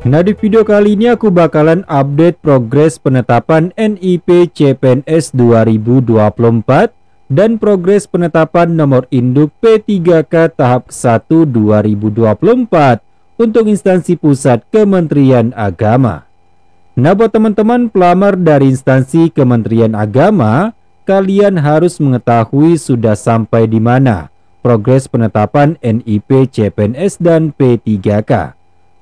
Nah, di video kali ini aku bakalan update progres penetapan NIP CPNS 2024 dan progres penetapan nomor induk P3K tahap 1 2024 untuk instansi pusat Kementerian Agama. Nah, buat teman-teman pelamar dari instansi Kementerian Agama, kalian harus mengetahui sudah sampai di mana progres penetapan NIP CPNS dan P3K.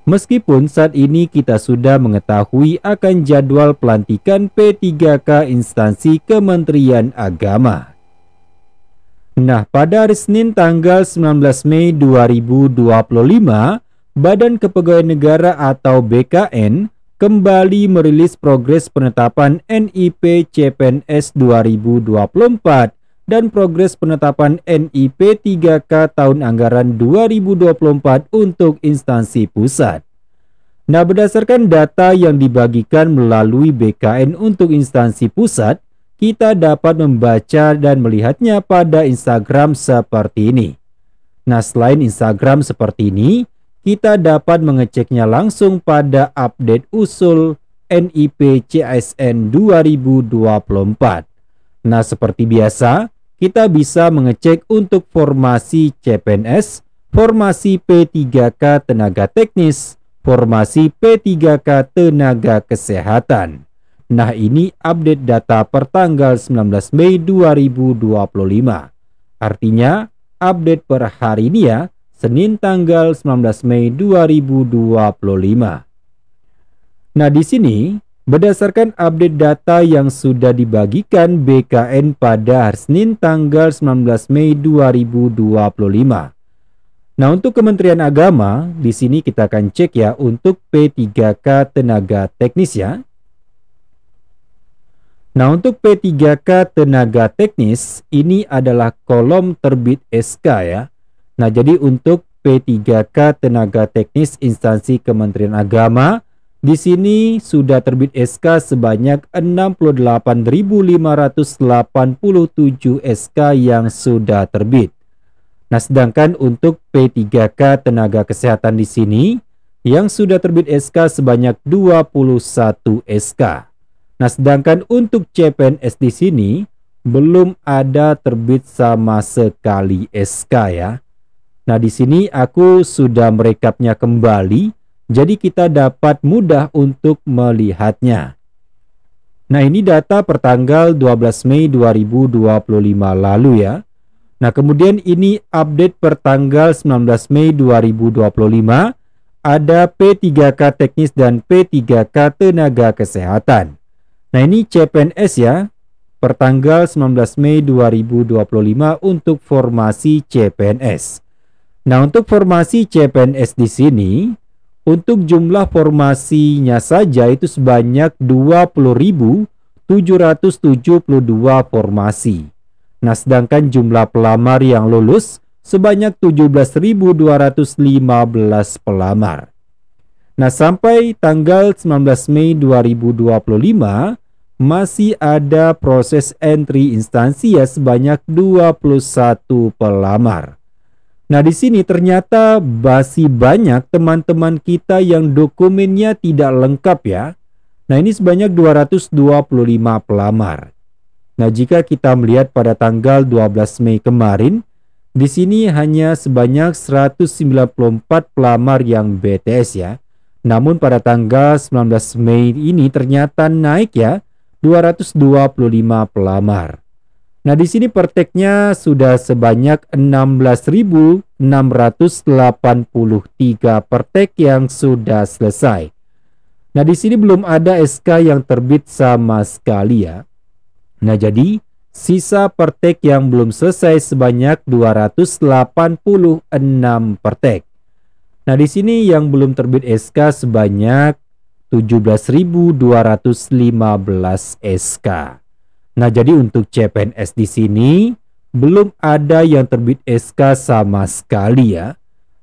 Meskipun saat ini kita sudah mengetahui akan jadwal pelantikan P3K instansi Kementerian Agama. Nah, pada hari Senin tanggal 19 Mei 2025, Badan Kepegawaian Negara atau BKN kembali merilis progres penetapan NIP CPNS 2024 dan progres penetapan NIP 3K tahun anggaran 2024 untuk instansi pusat. Nah, berdasarkan data yang dibagikan melalui BKN untuk instansi pusat, kita dapat membaca dan melihatnya pada Instagram seperti ini. Nah, selain Instagram seperti ini, kita dapat mengeceknya langsung pada update usul NIP CASN 2024. Nah, seperti biasa, kita bisa mengecek untuk formasi CPNS, formasi P3K tenaga teknis, formasi P3K tenaga kesehatan. Nah, ini update data per tanggal 19 Mei 2025. Artinya, update per hari ini ya, Senin tanggal 19 Mei 2025. Nah, di sini berdasarkan update data yang sudah dibagikan BKN pada hari Senin tanggal 19 Mei 2025. Nah, untuk Kementerian Agama, di sini kita akan cek ya untuk P3K tenaga teknis ya. Nah, untuk P3K tenaga teknis, ini adalah kolom terbit SK ya. Nah, jadi untuk P3K tenaga teknis instansi Kementerian Agama, di sini sudah terbit SK sebanyak 68.587 SK yang sudah terbit. Nah, sedangkan untuk P3K tenaga kesehatan di sini yang sudah terbit SK sebanyak 21 SK. Nah, sedangkan untuk CPNS di sini belum ada terbit sama sekali SK ya. Nah, di sini aku sudah merekapnya kembali, jadi kita dapat mudah untuk melihatnya. Nah, ini data pertanggal 12 Mei 2025 lalu ya. Nah, kemudian ini update pertanggal 19 Mei 2025, ada P3K teknis dan P3K tenaga kesehatan. Nah, ini CPNS ya, pertanggal 19 Mei 2025 untuk formasi CPNS. Nah, untuk formasi CPNS di sini, untuk jumlah formasinya saja itu sebanyak 20.772 formasi. Nah, sedangkan jumlah pelamar yang lulus sebanyak 17.215 pelamar. Nah, sampai tanggal 19 Mei 2025, masih ada proses entry instansi ya sebanyak 21 pelamar. Nah, di sini ternyata masih banyak teman-teman kita yang dokumennya tidak lengkap ya. Nah, ini sebanyak 225 pelamar. Nah, jika kita melihat pada tanggal 12 Mei kemarin, di sini hanya sebanyak 194 pelamar yang BTS ya. Namun pada tanggal 19 Mei ini ternyata naik ya, 225 pelamar. Nah, di sini perteknya sudah sebanyak 16.683 pertek yang sudah selesai. Nah, di sini belum ada SK yang terbit sama sekali ya. Nah, jadi sisa pertek yang belum selesai sebanyak 286 pertek. Nah, di sini yang belum terbit SK sebanyak 17.215 SK. Nah, jadi untuk CPNS di sini belum ada yang terbit SK sama sekali ya.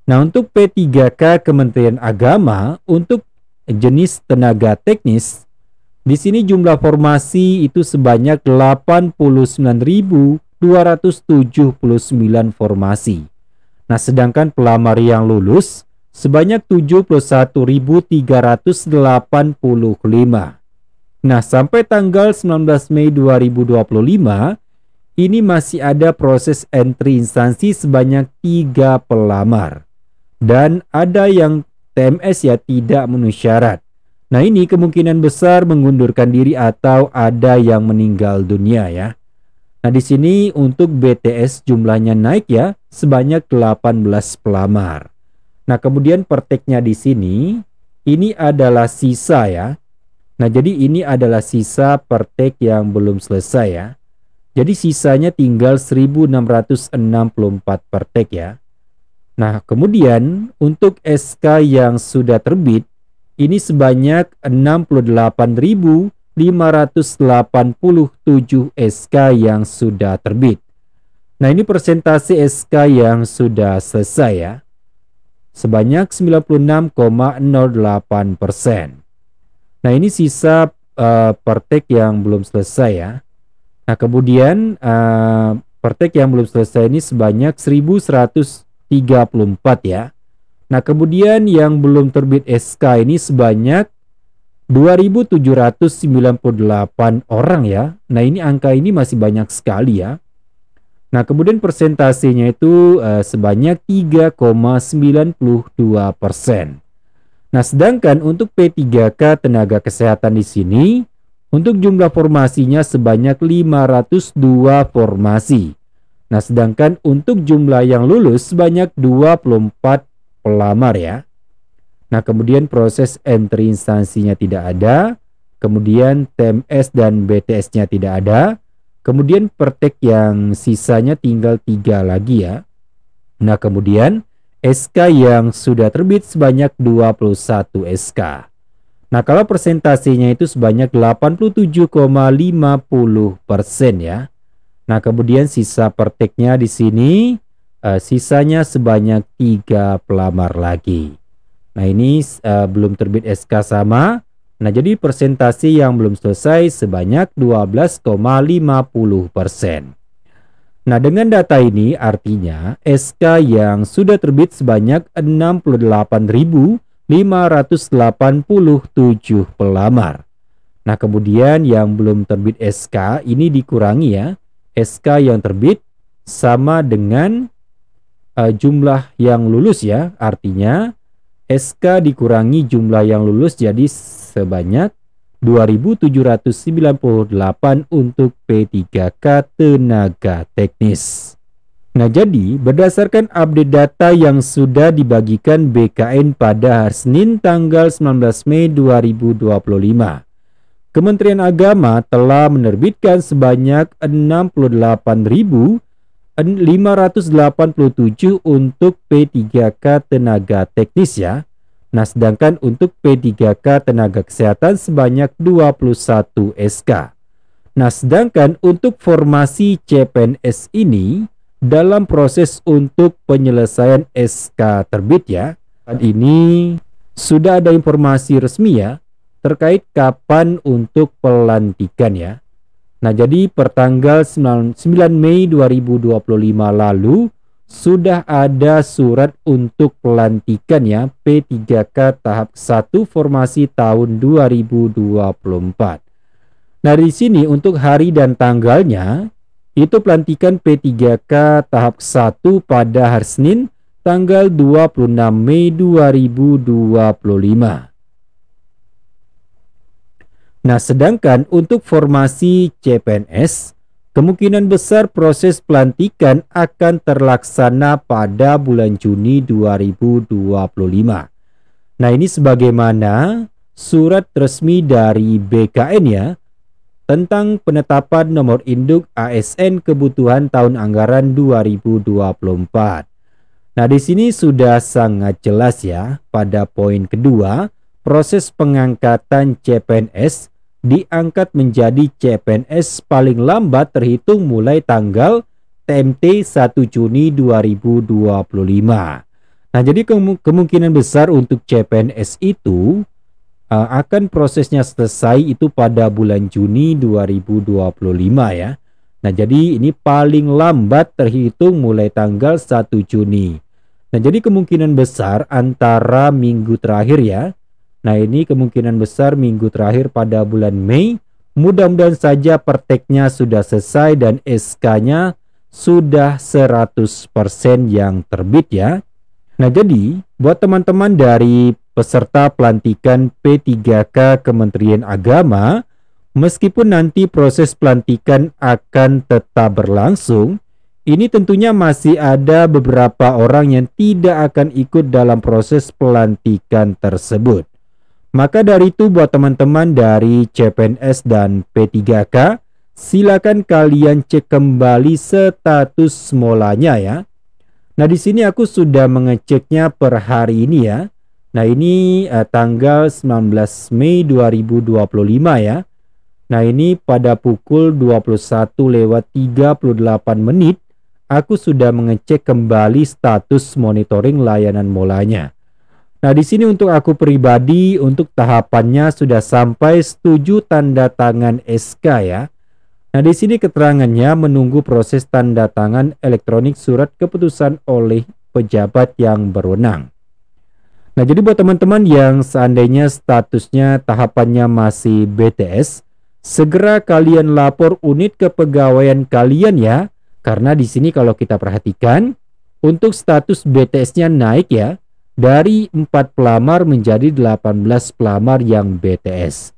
Nah, untuk P3K Kementerian Agama untuk jenis tenaga teknis, di sini jumlah formasi itu sebanyak 89.279 formasi. Nah, sedangkan pelamar yang lulus sebanyak 71.385. Nah, sampai tanggal 19 Mei 2025, ini masih ada proses entry instansi sebanyak 3 pelamar. Dan ada yang TMS ya tidak memenuhi syarat. Nah, ini kemungkinan besar mengundurkan diri atau ada yang meninggal dunia ya. Nah, di sini untuk BTS jumlahnya naik ya, sebanyak 18 pelamar. Nah, kemudian perteknya di sini, ini adalah sisa ya. Nah, jadi ini adalah sisa pertek yang belum selesai ya. Jadi sisanya tinggal 1664 pertek ya. Nah, kemudian untuk SK yang sudah terbit, ini sebanyak 68.587 SK yang sudah terbit. Nah, ini persentase SK yang sudah selesai ya. Sebanyak 96,08%. Nah, ini sisa pertek yang belum selesai ya. Nah, kemudian pertek yang belum selesai ini sebanyak 1134 ya. Nah, kemudian yang belum terbit SK ini sebanyak 2.798 orang ya. Nah, ini angka ini masih banyak sekali ya. Nah, kemudian persentasenya itu sebanyak 3,92%. Nah, sedangkan untuk P3K tenaga kesehatan di sini, untuk jumlah formasinya sebanyak 502 formasi. Nah, sedangkan untuk jumlah yang lulus sebanyak 24 pelamar ya. Nah, kemudian proses entry instansinya tidak ada, kemudian TMS dan BTS-nya tidak ada, kemudian pertek yang sisanya tinggal 3 lagi ya. Nah, kemudian SK yang sudah terbit sebanyak 21 SK. Nah, kalau persentasenya itu sebanyak 87,50% ya. Nah, kemudian sisa perteknya di sini sisanya sebanyak 3 pelamar lagi. Nah, ini belum terbit SK sama. Nah, jadi persentase yang belum selesai sebanyak 12,50%. Nah, dengan data ini artinya SK yang sudah terbit sebanyak 68.587 pelamar. Nah, kemudian yang belum terbit SK ini dikurangi ya. SK yang terbit sama dengan jumlah yang lulus ya. Artinya SK dikurangi jumlah yang lulus jadi sebanyak 2.798 untuk P3K tenaga teknis. Nah, jadi berdasarkan update data yang sudah dibagikan BKN pada hari Senin tanggal 19 Mei 2025, Kementerian Agama telah menerbitkan sebanyak 68.587 untuk P3K tenaga teknis ya. Nah, sedangkan untuk P3K tenaga kesehatan sebanyak 21 SK. Nah, sedangkan untuk formasi CPNS ini dalam proses untuk penyelesaian SK terbit ya. Dan ini sudah ada informasi resmi ya terkait kapan untuk pelantikan ya. Nah, jadi pertanggal 9 Mei 2025 lalu sudah ada surat untuk pelantikan ya P3K tahap 1 formasi tahun 2024. Nah, di sini untuk hari dan tanggalnya itu pelantikan P3K tahap 1 pada hari Senin tanggal 26 Mei 2025. Nah, sedangkan untuk formasi CPNS kemungkinan besar proses pelantikan akan terlaksana pada bulan Juni 2025. Nah, ini sebagaimana surat resmi dari BKN ya tentang penetapan nomor induk ASN kebutuhan tahun anggaran 2024. Nah, di sini sudah sangat jelas ya pada poin kedua, proses pengangkatan CPNS diangkat menjadi CPNS paling lambat terhitung mulai tanggal TMT 1 Juni 2025. Nah, jadi kemungkinan besar untuk CPNS itu akan prosesnya selesai itu pada bulan Juni 2025 ya. Nah, jadi ini paling lambat terhitung mulai tanggal 1 Juni. Nah, jadi kemungkinan besar antara minggu terakhir ya. Nah, ini kemungkinan besar minggu terakhir pada bulan Mei. Mudah-mudahan saja perteknya sudah selesai dan SK-nya sudah 100% yang terbit ya. Nah, jadi buat teman-teman dari peserta pelantikan P3K Kementerian Agama, meskipun nanti proses pelantikan akan tetap berlangsung, ini tentunya masih ada beberapa orang yang tidak akan ikut dalam proses pelantikan tersebut. Maka dari itu buat teman-teman dari CPNS dan P3K, silakan kalian cek kembali status semolanya ya. Nah, di sini aku sudah mengeceknya per hari ini ya. Nah, ini tanggal 19 Mei 2025 ya. Nah, ini pada pukul 21:38 menit aku sudah mengecek kembali status monitoring layanan molanya. Nah, di sini untuk aku pribadi untuk tahapannya sudah sampai setuju tanda tangan SK ya. Nah, di sini keterangannya menunggu proses tanda tangan elektronik surat keputusan oleh pejabat yang berwenang. Nah, jadi buat teman-teman yang seandainya statusnya tahapannya masih BTS, segera kalian lapor unit kepegawaian kalian ya. Karena di sini kalau kita perhatikan untuk status BTS-nya naik ya. Dari 4 pelamar menjadi 18 pelamar yang BTS.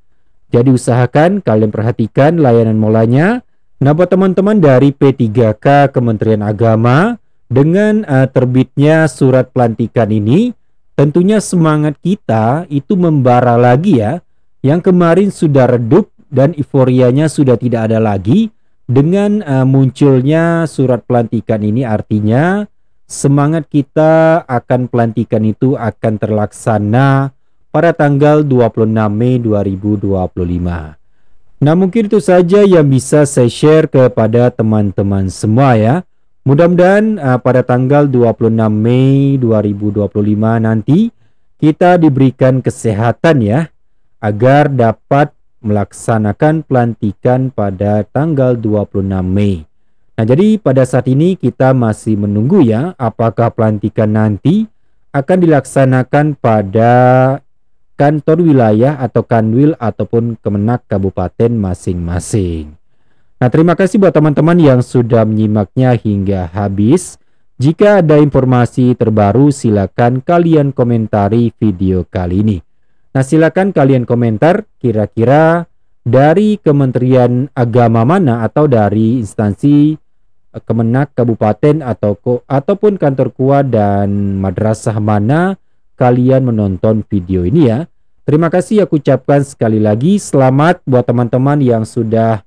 Jadi usahakan kalian perhatikan layanan molanya. Nah, buat teman-teman dari P3K Kementerian Agama, dengan terbitnya surat pelantikan ini, tentunya semangat kita itu membara lagi ya. Yang kemarin sudah redup dan euforianya sudah tidak ada lagi. Dengan munculnya surat pelantikan ini artinya semangat kita akan pelantikan itu akan terlaksana pada tanggal 26 Mei 2025. Nah, mungkin itu saja yang bisa saya share kepada teman-teman semua ya. Mudah-mudahan pada tanggal 26 Mei 2025 nanti kita diberikan kesehatan ya, agar dapat melaksanakan pelantikan pada tanggal 26 Mei. Nah, jadi pada saat ini kita masih menunggu ya, apakah pelantikan nanti akan dilaksanakan pada kantor wilayah atau kanwil ataupun kemenak kabupaten masing-masing. Nah, terima kasih buat teman-teman yang sudah menyimaknya hingga habis. Jika ada informasi terbaru silakan kalian komentari video kali ini. Nah, silakan kalian komentar kira-kira dari Kementerian Agama mana atau dari instansi kemenak kabupaten ataupun kantor KUA dan madrasah mana kalian menonton video ini ya. Terima kasih aku ucapkan sekali lagi. Selamat buat teman-teman yang sudah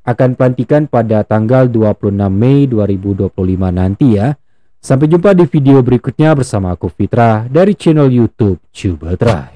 akan pelantikan pada tanggal 26 Mei 2025 nanti ya. Sampai jumpa di video berikutnya bersama aku Fitra dari channel YouTube Cubatra.